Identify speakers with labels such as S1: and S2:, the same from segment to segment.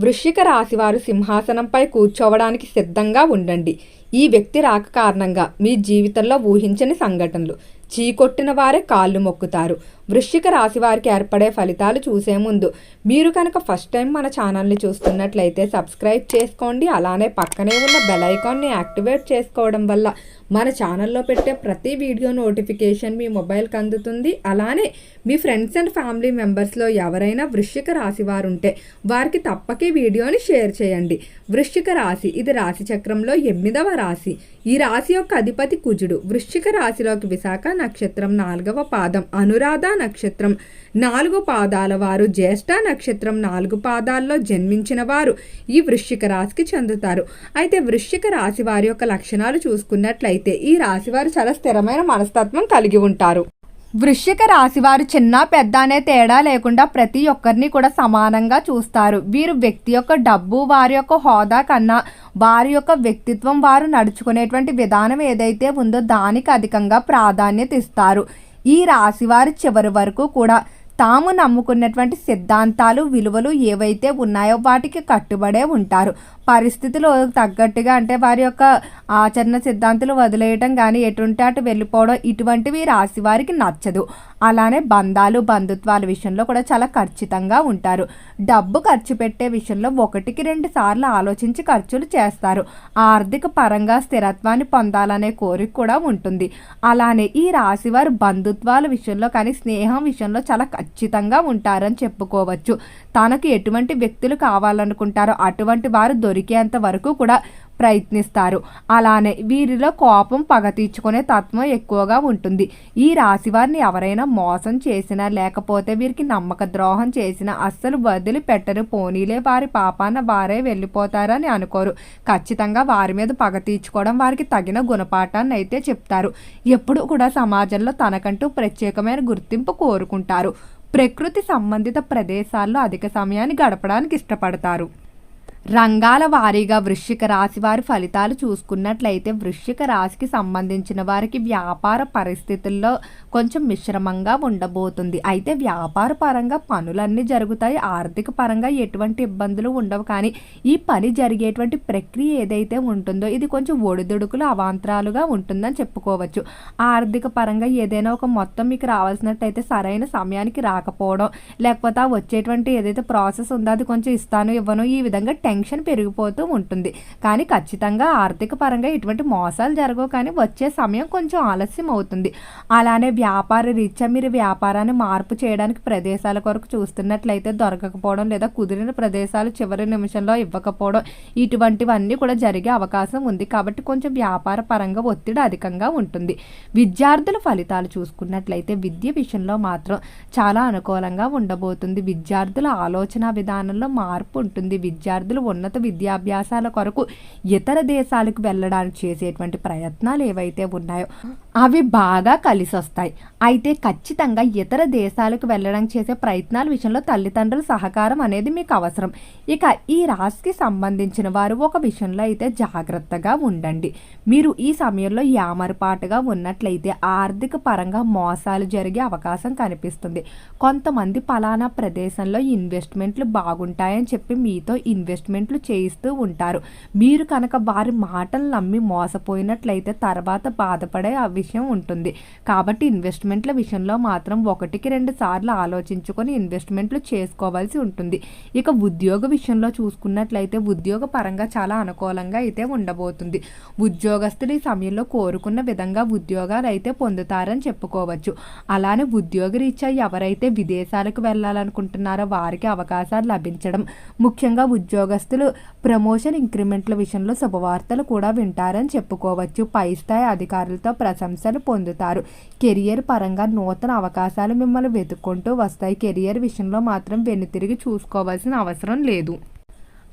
S1: వృశ్చిక రాశి వారు సింహాసనంపై కూర్చోవడానికి సిద్ధంగా ఉండండి. ఈ వ్యక్తి రాక కారణంగా మీ జీవితంలో ఊహించని సంఘటనలు, చీకొట్టిన వారే కాళ్ళు మొక్కుతారు. వృశ్చిక రాశి వారికి ఏర్పడే ఫలితాలు చూసే ముందు మీరు కనుక ఫస్ట్ టైం మన ఛానల్ని చూస్తున్నట్లయితే సబ్స్క్రైబ్ చేసుకోండి. అలానే పక్కనే ఉన్న బెల్ ఐకాన్ని యాక్టివేట్ చేసుకోవడం వల్ల మన ఛానల్లో పెట్టే ప్రతి వీడియో నోటిఫికేషన్ మీ మొబైల్కి అందుతుంది. అలానే మీ ఫ్రెండ్స్ అండ్ ఫ్యామిలీ మెంబర్స్లో ఎవరైనా వృశ్చిక రాశి వారు ఉంటే వారికి తప్పక ఈ వీడియోని షేర్ చేయండి. వృశ్చిక రాశి ఇది రాశి చక్రంలో 8వ రాశి. ఈ రాశి యొక్క అధిపతి కుజుడు. వృశ్చిక రాశిలోకి విశాఖ నక్షత్రం 4వ పాదం, అనురాధ నక్షత్రం 4 పాదాల వారు, జ్యేష్ఠ నక్షత్రం 4 పాదాల్లో జన్మించిన వారు ఈ వృశ్చిక రాశికి చెందుతారు. అయితే వృశ్చిక రాశి వారి యొక్క లక్షణాలు చూసుకున్నట్లయితే ఈ రాశి వారు చాలా స్థిరమైన మనస్తత్వం కలిగి ఉంటారు. వృశ్చిక రాశి వారు చిన్న పెద్ద అనే తేడా లేకుండా ప్రతి ఒక్కరిని కూడా సమానంగా చూస్తారు. వీరు వ్యక్తి యొక్క డబ్బు, వారి యొక్క హోదా కన్నా వారి యొక్క వ్యక్తిత్వం, వారు నడుచుకునేటువంటి విధానం ఏదైతే ఉందో దానికి అధికంగా ప్రాధాన్యత ఇస్తారు. ఈ రాశి వారు చివరి వరకు కూడా తాము నమ్ముకున్నటువంటి సిద్ధాంతాలు, విలువలు ఏవైతే ఉన్నాయో వాటికి కట్టుబడే ఉంటారు. పరిస్థితులు తగ్గట్టుగా అంటే వారి యొక్క ఆచరణ సిద్ధాంతాలు వదిలేయటం కానీ ఎటుంటే అటు వెళ్ళిపోవడం ఇటువంటివి రాశి వారికి నచ్చదు. అలానే బంధాలు, బంధుత్వాల విషయంలో కూడా చాలా ఖచ్చితంగా ఉంటారు. డబ్బు ఖర్చు పెట్టే విషయంలో 1-2 సార్లు ఆలోచించి ఖర్చులు చేస్తారు. ఆర్థిక పరంగా స్థిరత్వాన్ని పొందాలనే కోరిక కూడా ఉంటుంది. అలానే ఈ రాశి వారు బంధుత్వాల విషయంలో కానీ స్నేహం విషయంలో చాలా ఖచ్చితంగా ఉంటారని చెప్పుకోవచ్చు. తనకు ఎటువంటి వ్యక్తులు కావాలనుకుంటారో అటువంటి వారు దొరికేంత వరకు కూడా ప్రయత్నిస్తారు. అలానే వీరిలో కోపం, పగ తీర్చుకునే తత్వం ఎక్కువగా ఉంటుంది. ఈ రాశి వారిని ఎవరైనా మోసం చేసినా లేకపోతే వీరికి నమ్మక ద్రోహం చేసినా అస్సలు వదిలిపెట్టరు. పోనీలే వారి పాపాన వారే వెళ్ళిపోతారని అనుకోరు. ఖచ్చితంగా వారి మీద పగ తీర్చుకోవడం వారికి తగిన గుణపాఠాన్ని అయితే చెప్తారు. ఎప్పుడు కూడా సమాజంలో తనకంటూ ప్రత్యేకమైన గుర్తింపు కోరుకుంటారు. ప్రకృతి సంబంధిత ప్రదేశాల్లో అధిక సమయాన్ని గడపడానికి ఇష్టపడతారు. రంగాల వారీగా వృశ్చిక రాశి వారి ఫలితాలు చూసుకున్నట్లయితే వృశ్చిక రాశికి సంబంధించిన వారికి వ్యాపార పరిస్థితుల్లో కొంచెం మిశ్రమంగా ఉండబోతుంది. అయితే వ్యాపార పరంగా పనులన్నీ జరుగుతాయి. ఆర్థిక పరంగా ఎటువంటి ఇబ్బందులు ఉండవు. కానీ ఈ పని జరిగేటువంటి ప్రక్రియ ఏదైతే ఉంటుందో ఇది కొంచెం ఒడిదుడుకులు, అవాంతరాలుగా ఉంటుందని చెప్పుకోవచ్చు. ఆర్థిక పరంగా ఏదైనా ఒక మొత్తం మీకు రావాల్సినట్టయితే సరైన సమయానికి రాకపోవడం, లేకపోతే వచ్చేటువంటి ఏదైతే ప్రాసెస్ ఉందో అది కొంచెం ఇస్తాను ఇవ్వను, ఈ విధంగా టెన్షన్ పెరిగిపోతూ ఉంటుంది. కానీ ఖచ్చితంగా ఆర్థిక పరంగా ఎటువంటి మోసాలు జరగవు. కానీ వచ్చే సమయం కొంచెం ఆలస్యం అవుతుంది. అలానే వ్యాపార రీత్యా మీరు వ్యాపారాన్ని మార్పు చేయడానికి ప్రదేశాల కొరకు చూస్తున్నట్లయితే దొరకకపోవడం, లేదా కుదిరిన ప్రదేశాలు చివరి నిమిషంలో ఇవ్వకపోవడం ఇటువంటివన్నీ కూడా జరిగే అవకాశం ఉంది. కాబట్టి కొంచెం వ్యాపార పరంగా ఒత్తిడి అధికంగా ఉంటుంది. విద్యార్థుల ఫలితాలు చూసుకున్నట్లయితే విద్య విషయంలో మాత్రం చాలా అనుకూలంగా ఉండబోతుంది. విద్యార్థుల ఆలోచన విధానంలో మార్పు ఉంటుంది. విద్యార్థులు ఉన్నత విద్యాభ్యాసాల కొరకు ఇతర దేశాలకు వెళ్ళడానికి చేసేటువంటి ప్రయత్నాలు ఏవైతే ఉన్నాయో అవి బాగా కలిసి వస్తాయి. అయితే ఖచ్చితంగా ఇతర దేశాలకు వెళ్ళడానికి చేసే ప్రయత్నాల విషయంలో తల్లిదండ్రుల సహకారం అనేది మీకు అవసరం. ఇక ఈ రాశికి సంబంధించిన వారు ఒక విషయంలో అయితే జాగ్రత్తగా ఉండండి. మీరు ఈ సమయంలో యామరపాటుగా ఉన్నట్లయితే ఆర్థిక పరంగా మోసాలు జరిగే అవకాశం కనిపిస్తుంది. కొంతమంది పలానా ప్రదేశంలో ఇన్వెస్ట్మెంట్లు బాగుంటాయని చెప్పి మీతో ఇన్వెస్ట్మెంట్లు చేయిస్తూ ఉంటారు. మీరు కనుక వారి మాటలు నమ్మి మోసపోయినట్లయితే తర్వాత బాధపడే ఆ విషయం ఉంటుంది. కాబట్టి ఇన్వెస్ట్మెంట్ల విషయంలో మాత్రం 1-2 సార్లు ఆలోచించుకొని ఇన్వెస్ట్మెంట్లు చేసుకోవాల్సి ఉంటుంది. ఇక ఉద్యోగ విషయంలో చూసుకున్నట్లయితే ఉద్యోగ పరంగా చాలా అనుకూలంగా అయితే ఉండబోతుంది. ఉద్యోగస్తులు ఈ సమయంలో కోరుకున్న విధంగా ఉద్యోగాలు అయితే పొందుతారని చెప్పుకోవచ్చు. అలానే ఉద్యోగ రీత్యా ఎవరైతే విదేశాలకు వెళ్ళాలనుకుంటున్నారో వారికి అవకాశాలు లభించడం, ముఖ్యంగా ఉద్యోగస్తులు ప్రమోషన్, ఇంక్రిమెంట్ల విషయంలో శుభవార్తలు కూడా వింటారని చెప్పుకోవచ్చు. పై స్థాయి అధికారులతో ప్రశంసలు పొందుతారు. కెరియర్ పరంగా నూతన అవకాశాలు మిమ్మల్ని వెతుక్కుంటూ వస్తాయి. కెరియర్ విషయంలో మాత్రం వెనుతిరిగి చూసుకోవాల్సిన అవసరం లేదు.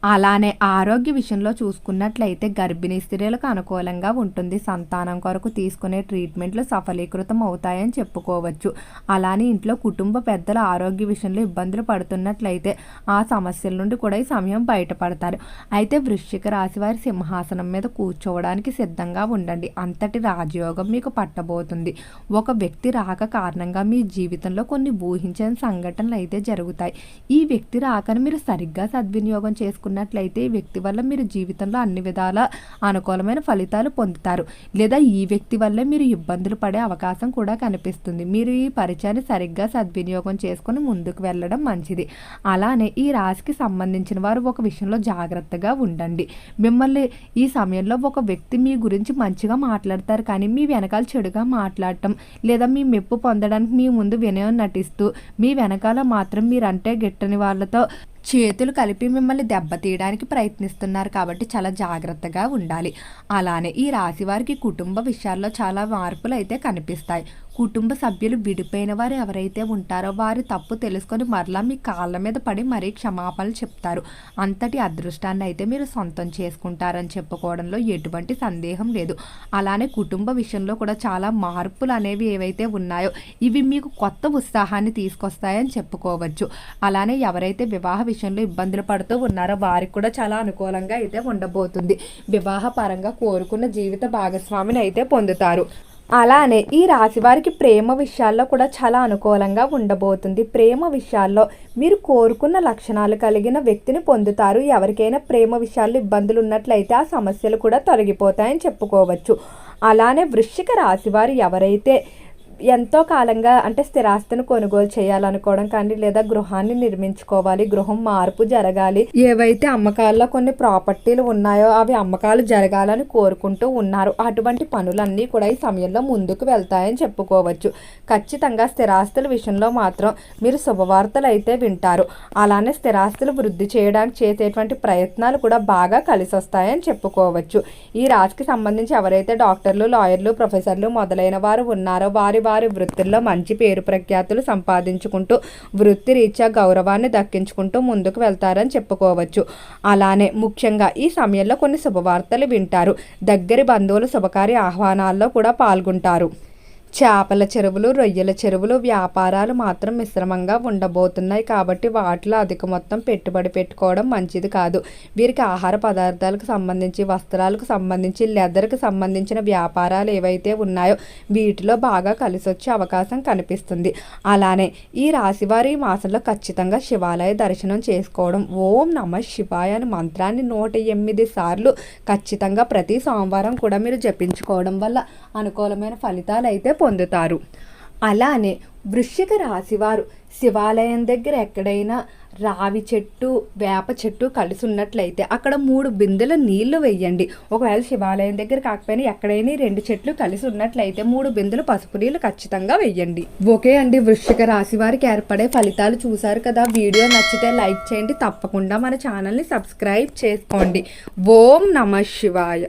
S1: అలానే ఆరోగ్య విషయంలో చూసుకున్నట్లయితే గర్భిణీ స్త్రీలకు అనుకూలంగా ఉంటుంది. సంతానం కొరకు తీసుకునే ట్రీట్మెంట్లు సఫలీకృతం అవుతాయని చెప్పుకోవచ్చు. అలానే ఇంట్లో కుటుంబ పెద్దల ఆరోగ్య విషయంలో ఇబ్బందులు పడుతున్నట్లయితే ఆ సమస్యల నుండి కూడా ఈ సమయం బయటపడతారు. అయితే వృశ్చిక రాశి వారి సింహాసనం మీద కూర్చోవడానికి సిద్ధంగా ఉండండి. అంతటి రాజయోగం మీకు పట్టబోతుంది. ఒక వ్యక్తి రాక కారణంగా మీ జీవితంలో కొన్ని ఊహించని సంఘటనలు అయితే జరుగుతాయి. ఈ వ్యక్తి రాకని మీరు సరిగ్గా సద్వినియోగం చేసుకున్నట్లయితే ఈ వ్యక్తి వల్ల మీరు జీవితంలో అన్ని విధాల అనుకూలమైన ఫలితాలు పొందుతారు. లేదా ఈ వ్యక్తి వల్లే మీరు ఇబ్బందులు పడే అవకాశం కూడా కనిపిస్తుంది. మీరు ఈ పరిచయాన్ని సరిగ్గా సద్వినియోగం చేసుకుని ముందుకు వెళ్ళడం మంచిది. అలానే ఈ రాశికి సంబంధించిన వారు ఒక విషయంలో జాగ్రత్తగా ఉండండి. మిమ్మల్ని ఈ సమయంలో ఒక వ్యక్తి మీ గురించి మంచిగా మాట్లాడతారు, కానీ మీ వెనకాల చెడుగా మాట్లాడటం లేదా మీ మెప్పు పొందడానికి మీ ముందు వినయం నటిస్తూ మీ వెనకాల మాత్రం మీరంటే గిట్టని వాళ్ళతో చేతులు కలిపి మిమ్మల్ని దెబ్బతీయడానికి ప్రయత్నిస్తున్నారు. కాబట్టి చాలా జాగ్రత్తగా ఉండాలి. అలానే ఈ రాశి వారికి కుటుంబ విషయాల్లో చాలా మార్పులు అయితే కనిపిస్తాయి. కుటుంబ సభ్యులు విడిపోయిన వారు ఎవరైతే ఉంటారో వారి తప్పు తెలుసుకొని మరలా మీ కాళ్ళ మీద పడి మరీ క్షమాపణలు చెప్తారు. అంతటి అదృష్టాన్ని అయితే మీరు సొంతం చేసుకుంటారని చెప్పుకోవడంలో ఎటువంటి సందేహం లేదు. అలానే కుటుంబ విషయంలో కూడా చాలా మార్పులు అనేవి ఏవైతే ఉన్నాయో ఇవి మీకు కొత్త ఉత్సాహాన్ని తీసుకొస్తాయని చెప్పుకోవచ్చు. అలానే ఎవరైతే వివాహ విషయంలో ఇబ్బందులు పడుతూ ఉన్నారో వారికి కూడా చాలా అనుకూలంగా అయితే ఉండబోతుంది. వివాహ పరంగా కోరుకున్న జీవిత భాగస్వామిని అయితే పొందుతారు. అలానే ఈ రాశి వారికి ప్రేమ విషయాల్లో కూడా చాలా అనుకూలంగా ఉండబోతుంది. ప్రేమ విషయాల్లో మీరు కోరుకున్న లక్షణాలు కలిగిన వ్యక్తిని పొందుతారు. ఎవరికైనా ప్రేమ విషయాల్లో ఇబ్బందులు ఉన్నట్లయితే ఆ సమస్యలు కూడా తొలగిపోతాయని చెప్పుకోవచ్చు. అలానే వృశ్చిక రాశి వారు ఎవరైతే ఎంతో కాలంగా అంటే స్థిరాస్తిని కొనుగోలు చేయాలనుకోవడం కానీ లేదా గృహాన్ని నిర్మించుకోవాలి, గృహం మార్పు జరగాలి, ఏవైతే అమ్మకాల్లో కొన్ని ప్రాపర్టీలు ఉన్నాయో అవి అమ్మకాలు జరగాలని కోరుకుంటూ ఉన్నారు. అటువంటి పనులన్నీ కూడా ఈ సమయంలో ముందుకు వెళ్తాయని చెప్పుకోవచ్చు. ఖచ్చితంగా స్థిరాస్తుల విషయంలో మాత్రం మీరు శుభవార్తలు అయితే వింటారు. అలానే స్థిరాస్తులు వృద్ధి చేయడానికి చేసేటువంటి ప్రయత్నాలు కూడా బాగా కలిసి వస్తాయని చెప్పుకోవచ్చు. ఈ రాశికి సంబంధించి ఎవరైతే డాక్టర్లు, లాయర్లు, ప్రొఫెసర్లు మొదలైన వారు ఉన్నారో వారి వృత్తుల్లో మంచి పేరు ప్రఖ్యాతులు సంపాదించుకుంటూ వృత్తి రీత్యా గౌరవాన్ని దక్కించుకుంటూ ముందుకు వెళ్తారని చెప్పుకోవచ్చు. అలానే ముఖ్యంగా ఈ సమయంలో కొన్ని శుభవార్తలు వింటారు. దగ్గరి బంధువుల శుభకార్య ఆహ్వానాల్లో కూడా పాల్గొంటారు. చేపల చెరువులు, రొయ్యల చెరువులు వ్యాపారాలు మాత్రం మిశ్రమంగా ఉండబోతున్నాయి. కాబట్టి వాటిలో అధిక మొత్తం పెట్టుబడి పెట్టుకోవడం మంచిది కాదు. వీరికి ఆహార పదార్థాలకు సంబంధించి, వస్త్రాలకు సంబంధించి, లెదర్కి సంబంధించిన వ్యాపారాలు ఏవైతే ఉన్నాయో వీటిలో బాగా కలిసి వచ్చే అవకాశం కనిపిస్తుంది. అలానే ఈ రాశివారి ఈ మాసంలో ఖచ్చితంగా శివాలయ దర్శనం చేసుకోవడం, ఓం నమ శివాయ అనే మంత్రాన్ని 108 సార్లు ఖచ్చితంగా ప్రతి సోమవారం కూడా మీరు జపించుకోవడం వల్ల అనుకూలమైన ఫలితాలు అయితే పొందుతారు. అలానే వృశ్చిక రాశివారు శివాలయం దగ్గర ఎక్కడైనా రావి చెట్టు, వేప చెట్టు కలిసి ఉన్నట్లయితే అక్కడ 3 బిందెల నీళ్లు వేయండి. ఒకవేళ శివాలయం దగ్గర కాకపోయినా ఎక్కడైనా 2 చెట్లు కలిసి ఉన్నట్లయితే 3 బిందెలు పసుపు నీళ్ళు ఖచ్చితంగా వేయండి. ఓకే అండి, వృశ్చిక రాశి వారికి ఏర్పడే ఫలితాలు చూసారు కదా. వీడియో నచ్చితే లైక్ చేయండి. తప్పకుండా మన ఛానల్ని సబ్స్క్రైబ్ చేసుకోండి. ఓం నమ శివాయ.